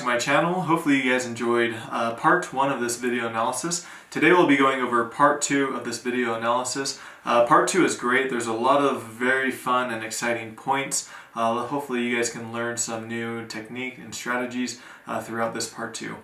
to my channel. Hopefully you guys enjoyed part 1 of this video analysis. Today we'll be going over part 2 of this video analysis. Part 2 is great. There's a lot of very fun and exciting points. Hopefully you guys can learn some new technique and strategies throughout this part 2.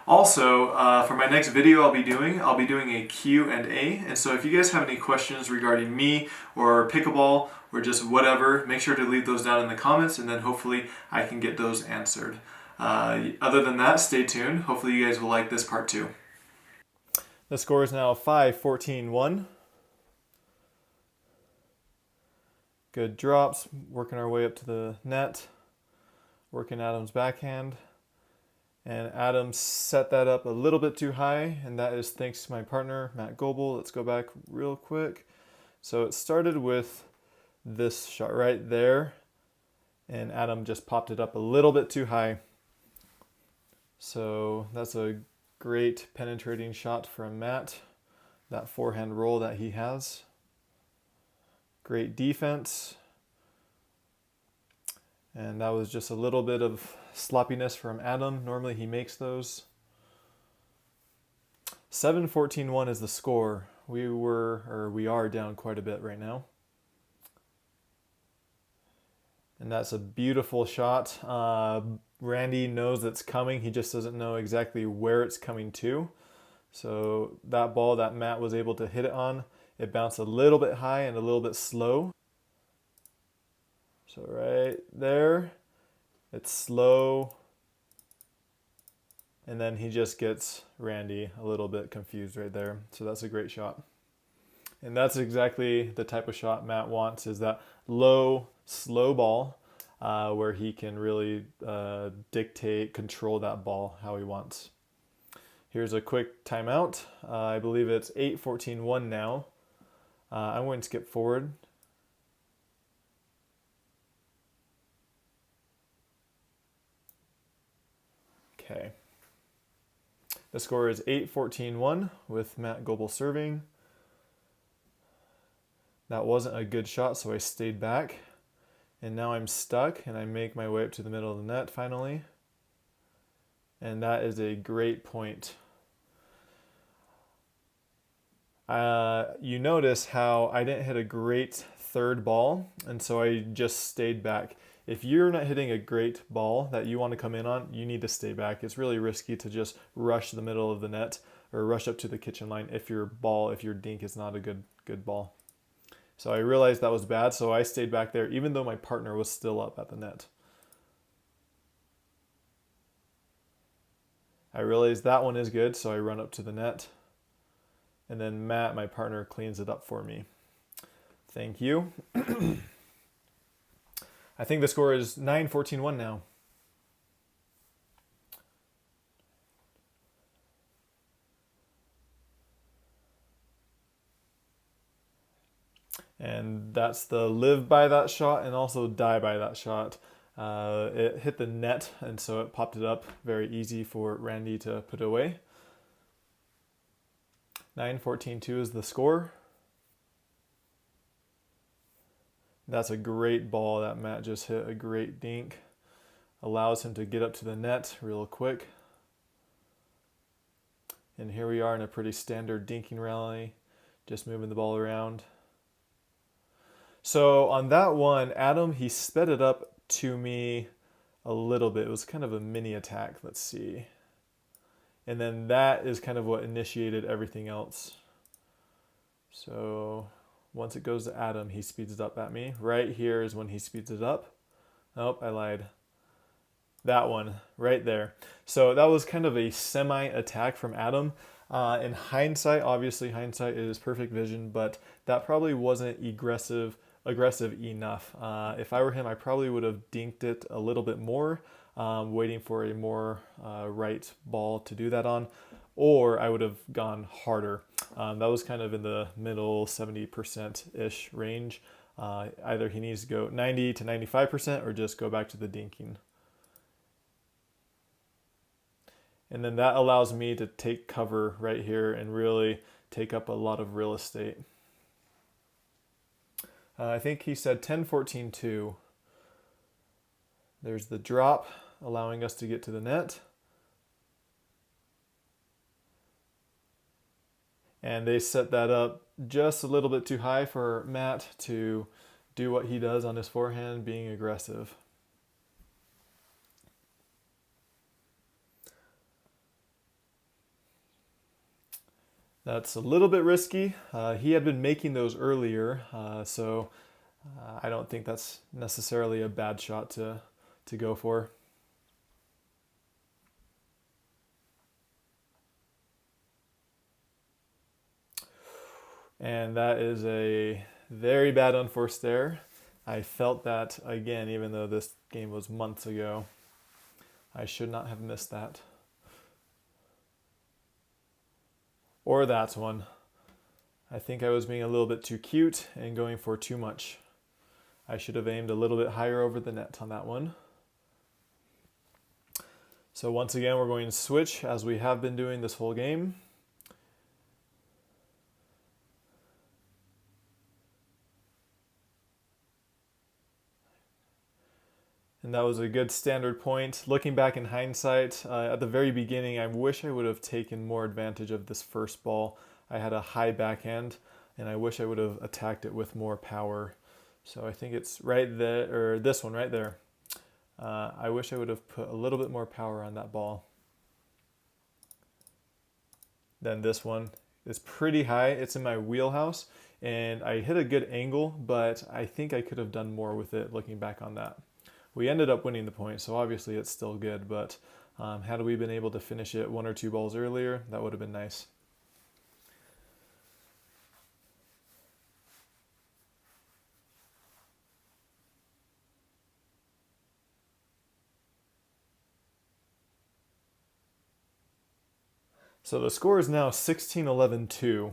Also, for my next video I'll be doing a Q&A, and so if you guys have any questions regarding me or pickleball or just whatever, make sure to leave those down in the comments, and then hopefully I can get those answered. Other than that, stay tuned. Hopefully you guys will like this part 2. The score is now 5-14-1. Good drops, working our way up to the net, working Adam's backhand. And Adam set that up a little bit too high, and that is thanks to my partner, Matt Goebel. Let's go back real quick. So it started with this shot right there, and Adam just popped it up a little bit too high. So that's a great penetrating shot from Matt, that forehand roll that he has. Great defense. And that was just a little bit of sloppiness from Adam. Normally he makes those. 7-14-1 is the score. We are down quite a bit right now. And that's a beautiful shot. Randy knows it's coming. He just doesn't know exactly where it's coming to. So that ball that Matt was able to hit it on, it bounced a little bit high and a little bit slow. So right there, it's slow, and then he just gets Randy a little bit confused right there. So that's a great shot. And that's exactly the type of shot Matt wants, is that low, slow ball where he can really dictate, control that ball how he wants. Here's a quick timeout. I believe it's 8-14-1 now. I'm going to skip forward. Okay. The score is 8-14-1 with Matt Goebel serving. That wasn't a good shot, so I stayed back. And now I'm stuck, and I make my way up to the middle of the net finally. And that is a great point. You notice how I didn't hit a great third ball, and so I just stayed back. If you're not hitting a great ball that you want to come in on, you need to stay back. It's really risky to just rush the middle of the net or rush up to the kitchen line if your dink is not a good ball. So I realized that was bad, so I stayed back there even though my partner was still up at the net. I realized that one is good, so I run up to the net. And then Matt, my partner, cleans it up for me. Thank you. I think the score is 9-14-1 now. And that's the live by that shot and also die by that shot. It hit the net, and so it popped it up very easy for Randy to put away. 9-14-2 is the score. That's a great ball that Matt just hit, a great dink. Allows him to get up to the net real quick. And here we are in a pretty standard dinking rally, just moving the ball around. So on that one, Adam, he sped it up to me a little bit. It was kind of a mini attack, let's see. And then that is kind of what initiated everything else. So once it goes to Adam, he speeds it up at me. Right here is when he speeds it up. Oh, I lied. That one, right there. So that was kind of a semi-attack from Adam. In hindsight, obviously hindsight is perfect vision, but that probably wasn't aggressive enough. If I were him, I probably would have dinked it a little bit more, waiting for a more right ball to do that on, or I would have gone harder. That was kind of in the middle 70%-ish range. Either he needs to go 90 to 95% or just go back to the dinking. And then that allows me to take cover right here and really take up a lot of real estate. I think he said 10-14-2. There's the drop. allowing us to get to the net. And they set that up just a little bit too high for Matt to do what he does on his forehand, being aggressive. That's a little bit risky. He had been making those earlier, so I don't think that's necessarily a bad shot to go for. And that is a very bad unforced error. I felt that again, even though this game was months ago. I should not have missed that. Or that one. I think I was being a little bit too cute and going for too much. I should have aimed a little bit higher over the net on that one. So once again, we're going to switch as we have been doing this whole game. And that was a good standard point. Looking back in hindsight, at the very beginning, I wish I would have taken more advantage of this first ball. I had a high backhand, and I wish I would have attacked it with more power. So I think it's right there, or this one right there. I wish I would have put a little bit more power on that ball. Then this one is pretty high. It's in my wheelhouse, and I hit a good angle, but I think I could have done more with it looking back on that. We ended up winning the point, so obviously it's still good, but had we been able to finish it 1 or 2 balls earlier, that would have been nice. So the score is now 16-11-2.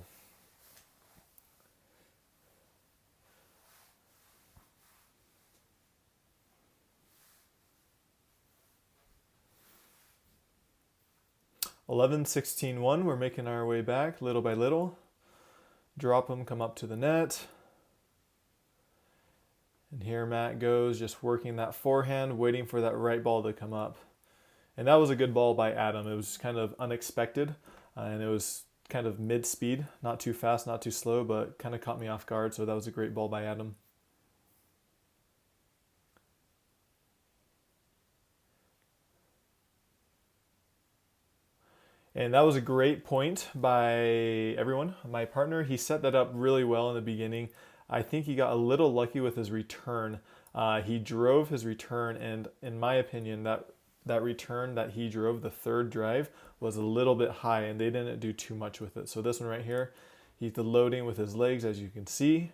(11-16-1). We're making our way back little by little. Drop them, come up to the net. And here Matt goes, just working that forehand, waiting for that right ball to come up. And that was a good ball by Adam. It was kind of unexpected, and it was kind of mid-speed, not too fast, not too slow, but kind of caught me off guard, so that was a great ball by Adam. And that was a great point by everyone. My partner, he set that up really well in the beginning. I think he got a little lucky with his return. He drove his return, and in my opinion, that return that he drove, the third drive, was a little bit high, and they didn't do too much with it. So this one right here, he's loading with his legs, as you can see.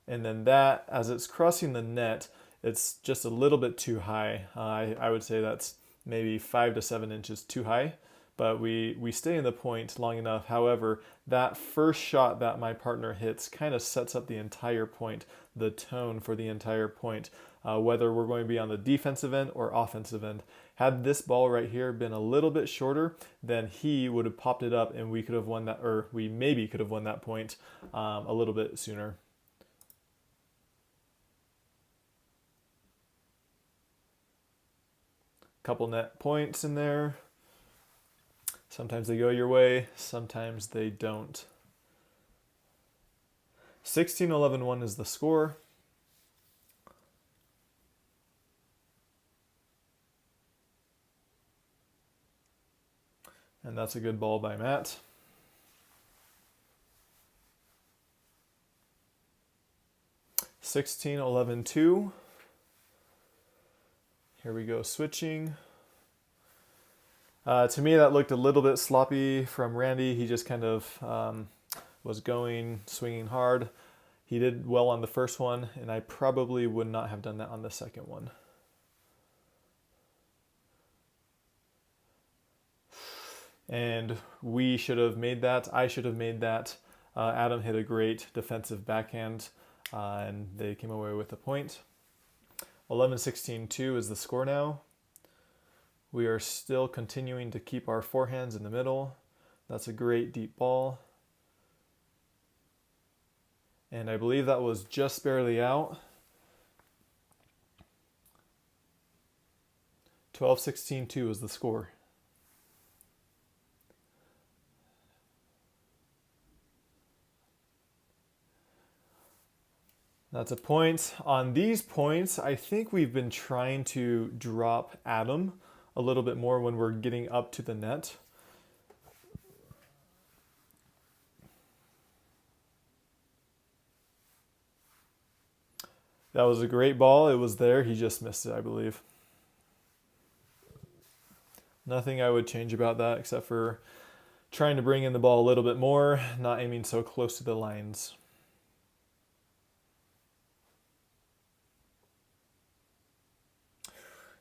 And then that, as it's crossing the net, it's just a little bit too high. I would say that's maybe 5 to 7 inches too high, but we stay in the point long enough. However, that first shot that my partner hits kind of sets up the entire point, the tone for the entire point, whether we're going to be on the defensive end or offensive end. Had this ball right here been a little bit shorter, then he would have popped it up and we could have won that, or we maybe could have won that point a little bit sooner. Couple net points in there. Sometimes they go your way, sometimes they don't. 16-11-1 is the score. And that's a good ball by Matt. (16-11-2). Here we go, switching. To me, that looked a little bit sloppy from Randy. He just kind of was going, swinging hard. He did well on the first one, and I probably would not have done that on the second one. And we should have made that. I should have made that. Adam hit a great defensive backhand, and they came away with a point. 11-16-2 is the score now. We are still continuing to keep our forehands in the middle. That's a great deep ball. And I believe that was just barely out. 12-16-2 is the score. That's a point. On these points, I think we've been trying to drop Adam a little bit more when we're getting up to the net. That was a great ball. It was there. He just missed it, I believe. Nothing I would change about that except for trying to bring in the ball a little bit more, not aiming so close to the lines.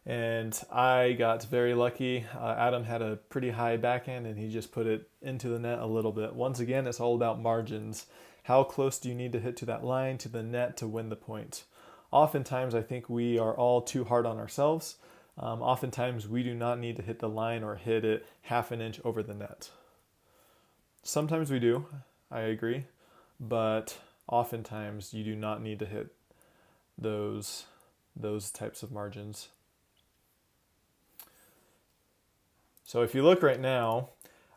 And I got very lucky. Adam had a pretty high backhand and he just put it into the net a little bit. Once again, it's all about margins. How close do you need to hit to that line, to the net, to win the point? Oftentimes, I think we are all too hard on ourselves. Oftentimes, we do not need to hit the line or hit it half an inch over the net. Sometimes we do, I agree, but oftentimes you do not need to hit those types of margins. So if you look right now,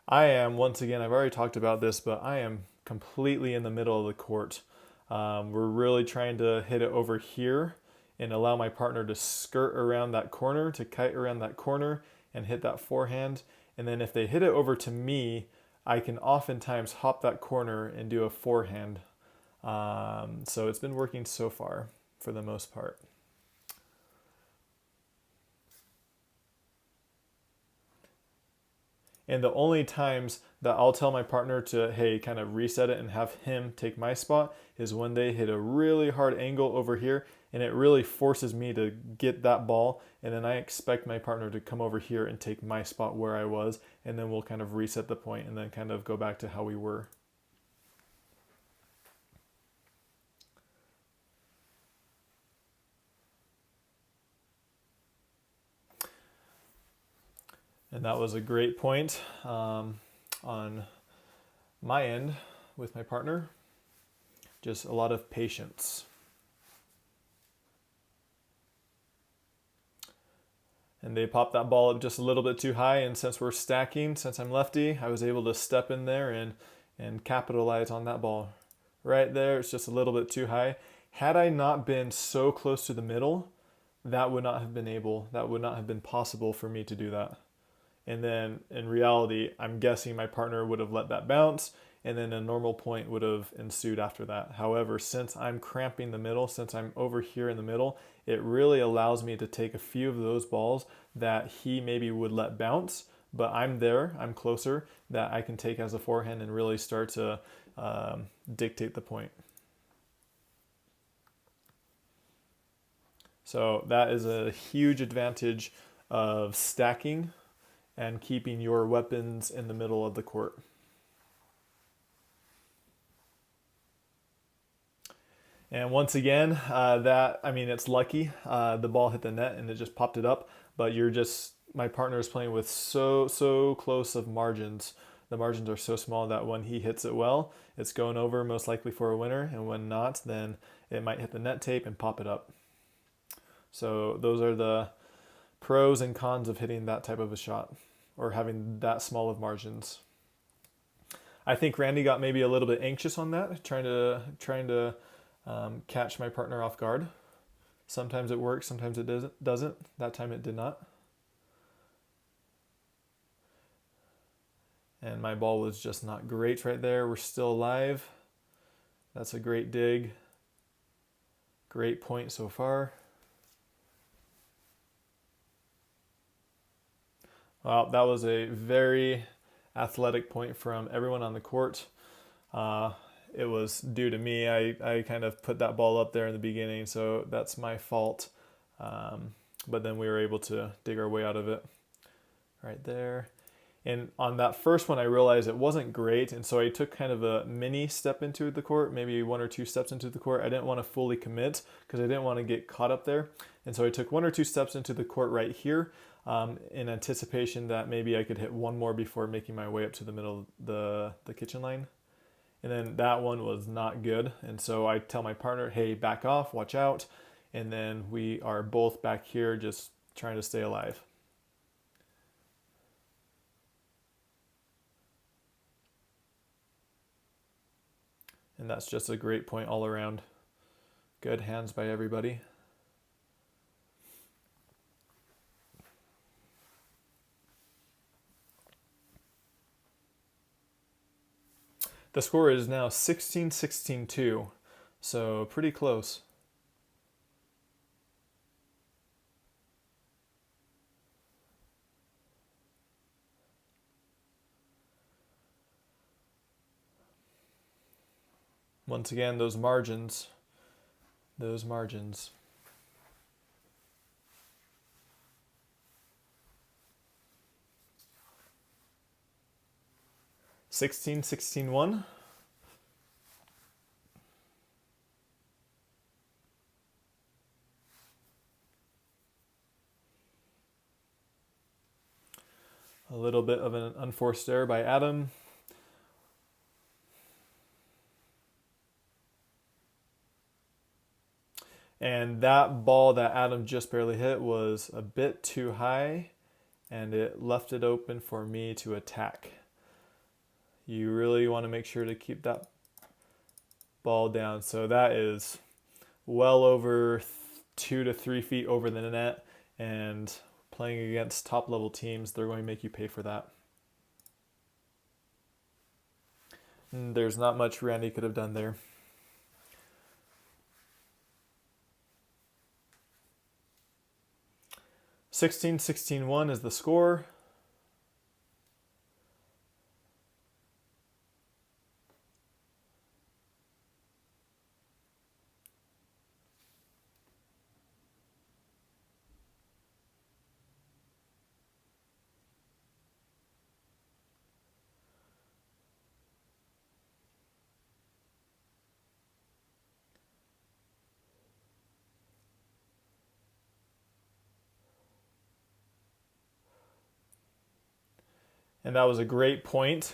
I am, once again, I've already talked about this, but I am completely in the middle of the court. We're really trying to hit it over here and allow my partner to skirt around that corner, to kite around that corner and hit that forehand. And then if they hit it over to me, I can oftentimes hop that corner and do a forehand. So it's been working so far for the most part. And the only times that I'll tell my partner to, hey, kind of reset it and have him take my spot is when they hit a really hard angle over here and it really forces me to get that ball. And then I expect my partner to come over here and take my spot where I was. And then we'll kind of reset the point and then kind of go back to how we were. And that was a great point on my end with my partner. Just a lot of patience. And they popped that ball up just a little bit too high, and since we're stacking, since I'm lefty, I was able to step in there and capitalize on that ball. Right there, it's just a little bit too high. Had I not been so close to the middle, that would not have been possible for me to do that. And then in reality, I'm guessing my partner would have let that bounce and then a normal point would have ensued after that. However, since I'm cramping the middle, since I'm over here in the middle, it really allows me to take a few of those balls that he maybe would let bounce, but I'm there, I'm closer, that I can take as a forehand and really start to dictate the point. So that is a huge advantage of stacking and keeping your weapons in the middle of the court. And once again, it's lucky. The ball hit the net and it just popped it up, but my partner is playing with so close of margins. The margins are so small that when he hits it well, it's going over most likely for a winner, and when not, then it might hit the net tape and pop it up. So those are the pros and cons of hitting that type of a shot or having that small of margins. I think Randy got maybe a little bit anxious on that, trying to catch my partner off guard. Sometimes it works, sometimes it doesn't. That time it did not. And my ball was just not great right there. We're still alive. That's a great dig. Great point so far. Well, that was a very athletic point from everyone on the court. It was due to me. I kind of put that ball up there in the beginning, so that's my fault. But then we were able to dig our way out of it right there. And on that first one, I realized it wasn't great, and so I took kind of a mini step into the court, maybe 1 or 2 steps into the court. I didn't want to fully commit because I didn't want to get caught up there. And so I took 1 or 2 steps into the court right here in anticipation that maybe I could hit one more before making my way up to the middle of the kitchen line. And then that one was not good. And so I tell my partner, hey, back off, watch out. And then we are both back here just trying to stay alive. And that's just a great point all around. Good hands by everybody. The score is now 16-16-2, so pretty close. Once again, those margins. 16-16-1. A little bit of an unforced error by Adam. And that ball that Adam just barely hit was a bit too high, and it left it open for me to attack. You really want to make sure to keep that ball down. So that is well over 2 to 3 feet over the net, and playing against top level teams, they're going to make you pay for that. And there's not much Randy could have done there. (16-16-1) is the score. And that was a great point.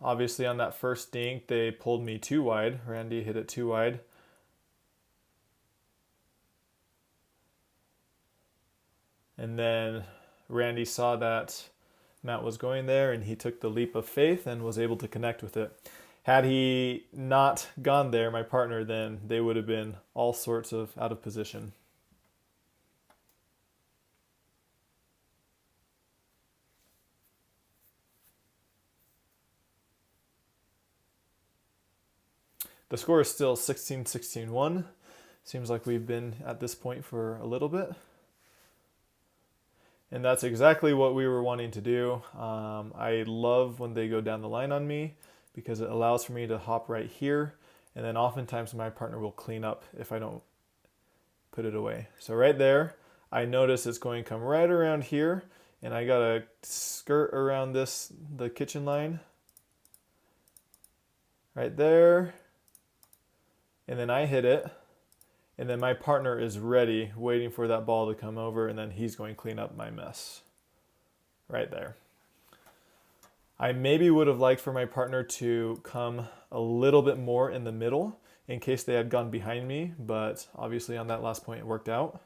Obviously on that first dink, they pulled me too wide. Randy hit it too wide. And then Randy saw that Matt was going there, and he took the leap of faith and was able to connect with it. Had he not gone there, my partner, then they would have been all sorts of out of position. The score is still 16-16-1. Seems like we've been at this point for a little bit. And that's exactly what we were wanting to do. I love when they go down the line on me because it allows for me to hop right here. And then oftentimes my partner will clean up if I don't put it away. So right there, I notice it's going to come right around here. And I got to skirt around the kitchen line. Right there. And then I hit it, and then my partner is ready, waiting for that ball to come over, and then he's going to clean up my mess. Right there. I maybe would have liked for my partner to come a little bit more in the middle in case they had gone behind me, but obviously on that last point it worked out.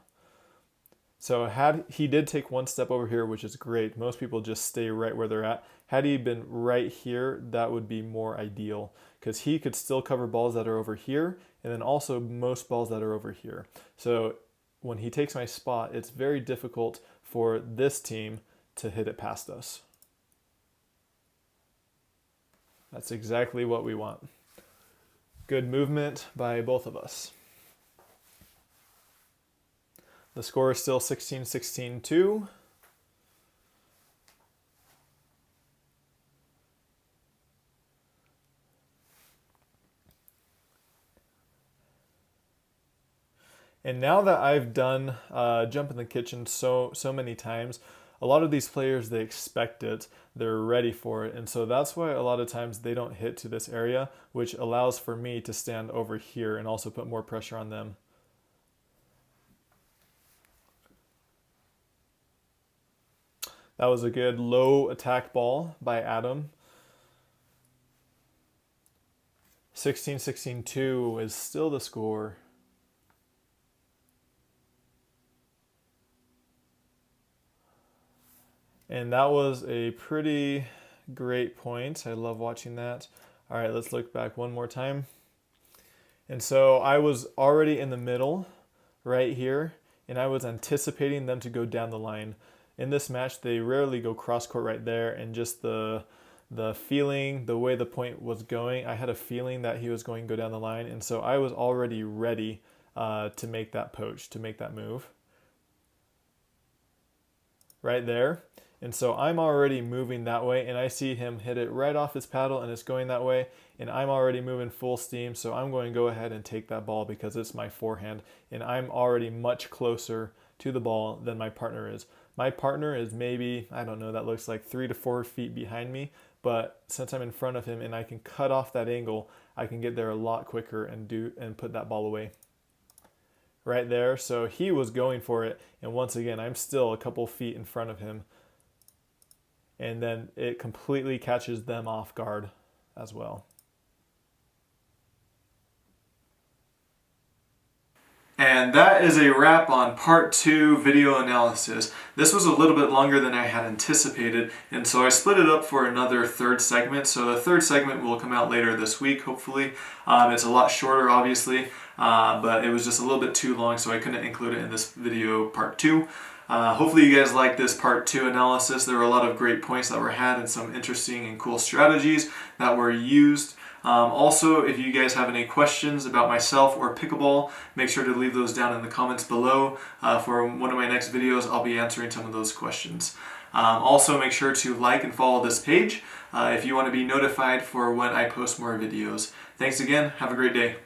So he did take one step over here, which is great. Most people just stay right where they're at. Had he been right here, that would be more ideal because he could still cover balls that are over here and then also most balls that are over here. So when he takes my spot, it's very difficult for this team to hit it past us. That's exactly what we want. Good movement by both of us. The score is still 16-16-2. And now that I've done Jump in the Kitchen so many times, a lot of these players, they expect it, they're ready for it. And so that's why a lot of times they don't hit to this area, which allows for me to stand over here and also put more pressure on them. That was a good low attack ball by Adam. 16-16-2 is still the score. And that was a pretty Great point. I love watching that. All right, let's look back one more time. And so I was already in the middle right here, and I was anticipating them to go down the line. In this match, they rarely go cross court right there, and just the feeling, the way the point was going, I had a feeling that he was going to go down the line, and so I was already ready to make that poach, to make that move. Right there. And so I'm already moving that way, and I see him hit it right off his paddle, and it's going that way, and I'm already moving full steam, so I'm going to go ahead and take that ball because it's my forehand, and I'm already much closer to the ball than my partner is. My partner is maybe, I don't know, that looks like 3 to 4 feet behind me, but since I'm in front of him and I can cut off that angle, I can get there a lot quicker and put that ball away. Right there, so he was going for it, and once again, I'm still a couple feet in front of him, and then it completely catches them off guard as well. And that is a wrap on part 2 video analysis. This was a little bit longer than I had anticipated, and so I split it up for another third segment. So the third segment will come out later this week, hopefully. It's a lot shorter, obviously, but it was just a little bit too long, so I couldn't include it in this video part 2. Hopefully you guys liked this part 2 analysis. There were a lot of great points that were had and some interesting and cool strategies that were used. Also, if you guys have any questions about myself or pickleball, make sure to leave those down in the comments below. For one of my next videos, I'll be answering some of those questions. Also, make sure to like and follow this page if you want to be notified for when I post more videos. Thanks again. Have a great day.